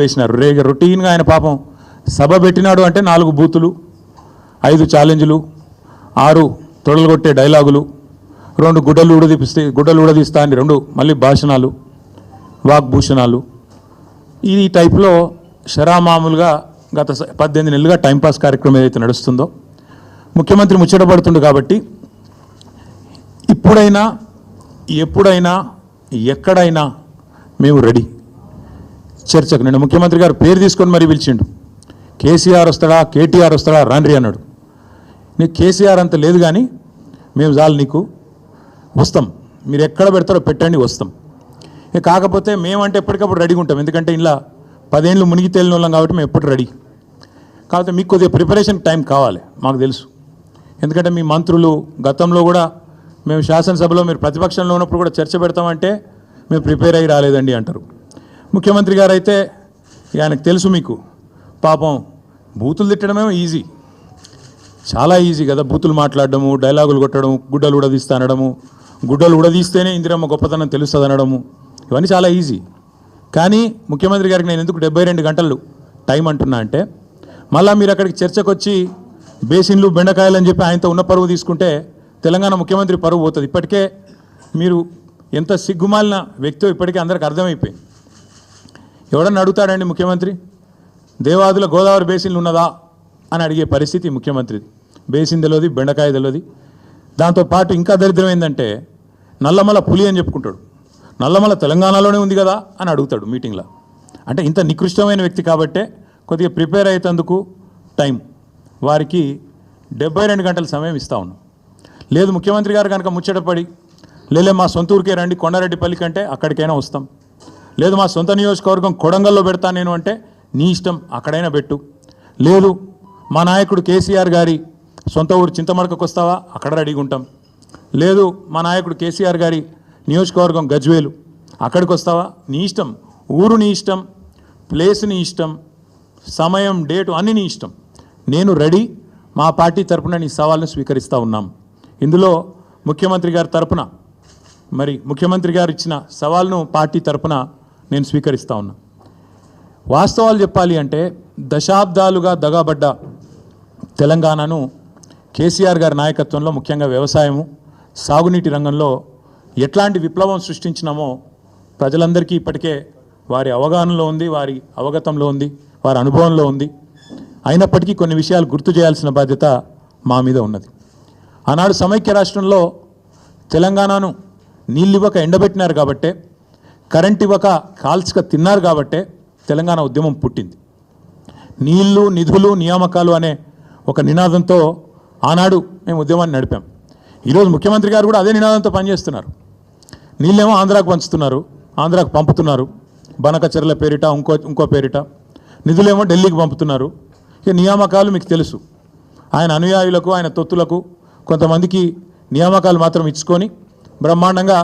వేసినారు. రొటీన్గా ఆయన పాపం సభ పెట్టినాడు అంటే 4 బూతులు, 5 ఛాలెంజ్లు, 6 తొడలు కొట్టే డైలాగులు, 2 గుడ్డలు ఊడదీస్తా అని 2 మళ్ళీ భాషణాలు, వాగ్భూషణాలు. ఈ టైప్లో షరామామూలుగా గత 18 నెలలుగా టైంపాస్ కార్యక్రమం ఏదైతే నడుస్తుందో ముఖ్యమంత్రి ముచ్చటపడుతుండు. కాబట్టి ఇప్పుడైనా ఎప్పుడైనా ఎక్కడైనా మేము రెడీ చర్చకు. నేను ముఖ్యమంత్రి గారు పేరు తీసుకొని మరీ పిలిచిండు. కేసీఆర్ వస్తాడా, కేటీఆర్ వస్తాడా, రాండ్రి అన్నాడు. నీకు కేసీఆర్ అంత లేదు కానీ మేము చాలు నీకు వస్తాం, మీరు ఎక్కడ పెడతారో పెట్టండి వస్తాం. కాకపోతే మేమంటే ఎప్పటికప్పుడు రెడీగా ఉంటాం, ఎందుకంటే ఇలా 10 ఏళ్ళు మునిగి తేలిన వాళ్ళం కాబట్టి మేము ఎప్పుడు రెడీ. కాకపోతే మీకు కొద్దిగా ప్రిపరేషన్ టైం కావాలి, మాకు తెలుసు. ఎందుకంటే మీ మంత్రులు గతంలో కూడా మేము శాసనసభలో మీరు ప్రతిపక్షంలో ఉన్నప్పుడు కూడా చర్చ పెడతామంటే మేము ప్రిపేర్ అయ్యి రాలేదండి అంటారు. ముఖ్యమంత్రి గారు అయితే ఆయనకు తెలుసు, మీకు పాపం బూతులు తిట్టడమేమో ఈజీ, చాలా ఈజీ కదా. బూతులు మాట్లాడడము, డైలాగులు కొట్టడం, గుడ్డలు ఉడదీస్తా అనడము, గుడ్డలు ఉడదీస్తేనే ఇందిరమ్మ గొప్పతనం తెలుస్తుంది అనడము, ఇవన్నీ చాలా ఈజీ. కానీ ముఖ్యమంత్రి గారికి నేను ఎందుకు 72 గంటలు టైం అంటున్నా అంటే, మళ్ళీ మీరు అక్కడికి చర్చకు వచ్చి బేసిన్లు బెండకాయలు అని చెప్పి ఆయనతో ఉన్న పరువు తీసుకుంటే తెలంగాణ ముఖ్యమంత్రి పరువు పోతుంది. ఇప్పటికే మీరు ఎంత సిగ్గుమాలిన వ్యక్తో ఇప్పటికే అందరికి అర్థమైపోయింది. ఎవడన్నా అడుగుతాడండి ముఖ్యమంత్రి దేవాదుల గోదావరి బేసిన్లు ఉన్నదా అని అడిగే పరిస్థితి ముఖ్యమంత్రిది. బేసిన్ తెలియదు, బెండకాయ తెలియదు. దాంతోపాటు ఇంకా దరిద్రం ఏంటంటే నల్లమల పులి అని చెప్పుకుంటాడు. నల్లమల తెలంగాణలోనే ఉంది కదా అని అడుగుతాడు మీటింగ్లో. అంటే ఇంత నికృష్టమైన వ్యక్తి కాబట్టే కొద్దిగా ప్రిపేర్ అయ్యేందుకు టైం వారికి 72 గంటల సమయం ఇస్తా ఉన్నాం. లేదు ముఖ్యమంత్రి గారు కనుక ముచ్చటపడి లేలే మా సొంత ఊరికే రండి కొండారెడ్డిపల్లి కంటే అక్కడికైనా వస్తాం, లేదు మా సొంత నియోజకవర్గం కొడంగల్లో పెడతాను నేను అంటే నీ ఇష్టం, అక్కడైనా పెట్టు. లేదు మా నాయకుడు కేసీఆర్ గారి సొంత ఊరు చింతమడకకు వస్తావా, అక్కడ రెడీగా ఉంటాం. లేదు మా నాయకుడు కేసీఆర్ గారి నియోజకవర్గం గజ్వేలు, అక్కడికి వస్తావా, నీ ఇష్టం. ఊరు నీ ఇష్టం, ప్లేస్ నీ ఇష్టం, సమయం డేటు అన్నీ నీ ఇష్టం. నేను రెడీ. మా పార్టీ తరపున నీ సవాల్ను స్వీకరిస్తూ ఉన్నాం. ఇందులో ముఖ్యమంత్రి గారి తరపున ముఖ్యమంత్రి గారు ఇచ్చిన సవాల్ను పార్టీ తరపున నేను స్వీకరిస్తూ ఉన్నా. వాస్తవాలు చెప్పాలి అంటే దశాబ్దాలుగా దగాబడ్డ తెలంగాణను కేసీఆర్ గారి నాయకత్వంలో ముఖ్యంగా వ్యవసాయము, సాగునీటి రంగంలో ఎట్లాంటి విప్లవం సృష్టించినామో ప్రజలందరికీ ఇప్పటికే వారి అవగాహనలో ఉంది, వారి అవగతంలో ఉంది, వారి అనుభవంలో ఉంది. అయినప్పటికీ కొన్ని విషయాలు గుర్తు చేయాల్సిన బాధ్యత మా మీద ఉన్నది. ఆనాడు సమైక్య రాష్ట్రంలో తెలంగాణను నీళ్ళు ఇవ్వక ఎండబెట్టినారు కాబట్టే, కరెంట్ ఇవ్వక కాల్చక తిన్నారు కాబట్టే తెలంగాణ ఉద్యమం పుట్టింది. నీళ్లు, నిధులు, నియామకాలు అనే ఒక నినాదంతో ఆనాడు మేము ఉద్యమాన్ని నడిపాం. ఈరోజు ముఖ్యమంత్రి గారు కూడా అదే నినాదంతో పనిచేస్తున్నారు. నీళ్ళేమో ఆంధ్రాకు పంచుతున్నారు, ఆంధ్రాకు పంపుతున్నారు, బనకచెర్ల పేరిట ఇంకో పేరిట. నిధులేమో ఢిల్లీకి పంపుతున్నారు. ఇక నియామకాలు మీకు తెలుసు, ఆయన అనుయాయులకు, ఆయన తొత్తులకు కొంతమందికి నియామకాలు మాత్రం ఇచ్చుకొని బ్రహ్మాండంగా